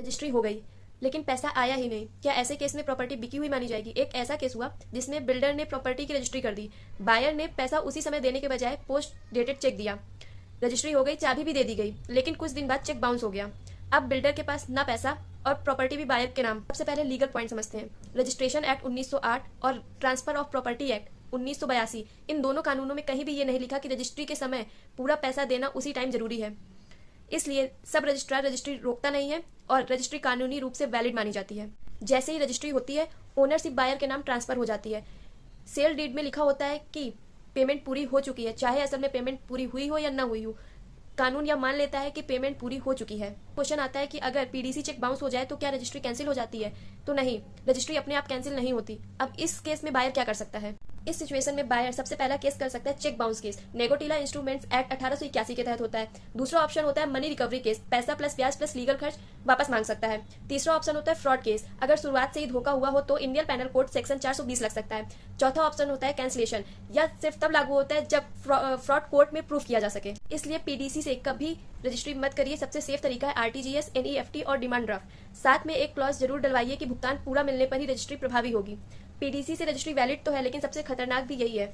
Registry हो गई लेकिन पैसा आया ही नहीं, क्या ऐसे केस में प्रॉपर्टी बिकी हुई मानी जाएगी? एक ऐसा केस हुआ जिसमें बिल्डर ने प्रॉपर्टी की रजिस्ट्री कर दी, बायर ने पैसा उसी समय देने के बजाय पोस्ट डेटेड चेक दिया, रजिस्ट्री हो गई, चाबी भी दे दी गई, लेकिन कुछ दिन बाद चेक बाउंस हो गया। अब बिल्डर के पास ना पैसा और प्रॉपर्टी भी बायर के नाम। सबसे पहले लीगल पॉइंट समझते हैं। रजिस्ट्रेशन एक्ट 1908 और ट्रांसफर ऑफ प्रॉपर्टी एक्ट 1982, इन दोनों कानूनों में कहीं भी ये नहीं लिखा कि रजिस्ट्री के समय पूरा पैसा देना उसी टाइम जरूरी है। इसलिए सब रजिस्ट्रार रजिस्ट्री रोकता नहीं है और रजिस्ट्री कानूनी रूप से वैलिड मानी जाती है। जैसे ही रजिस्ट्री होती है, ओनरशिप बायर के नाम ट्रांसफर हो जाती है। सेल डीड में लिखा होता है कि पेमेंट पूरी हो चुकी है, चाहे असल में पेमेंट पूरी हुई हो या ना हुई हो, कानून यह मान लेता है कि पेमेंट पूरी हो चुकी है। क्वेश्चन आता है कि अगर पीडीसी चेक बाउंस हो जाए तो क्या रजिस्ट्री कैंसिल हो जाती है? तो नहीं, रजिस्ट्री अपने आप कैंसिल नहीं होती। अब इस केस में बायर क्या कर सकता है? इस सिचुएशन में बायर सबसे पहला केस कर सकता है check bounce case. Negotiable instruments act 1881 के तहत होता है। दूसरा ऑप्शन होता है मनी रिकवरी केस, पैसा प्लस ब्याज प्लस लीगल खर्च वापस मांग सकता है। तीसरा ऑप्शन होता है फ्रॉड केस, अगर शुरुआत से ही धोखा हुआ हो तो इंडियन पैनल कोड सेक्शन 420 लग सकता है। चौथा ऑप्शन होता है कैंसिलेशन, यह सिर्फ तब लागू होता है जब फ्रॉड कोर्ट में प्रूफ किया जा सके। इसलिए पीडीसी से कभी रजिस्ट्री मत करिए। सबसे सेफ तरीका है आरटीजीएस, एनईएफटी और डिमांड ड्राफ्ट। साथ में एक क्लॉज जरूर डलवाइए कि भुगतान पूरा मिलने पर ही रजिस्ट्री प्रभावी होगी। पीडीसी से रजिस्ट्री वैलिड तो है, लेकिन सबसे खतरनाक भी यही है।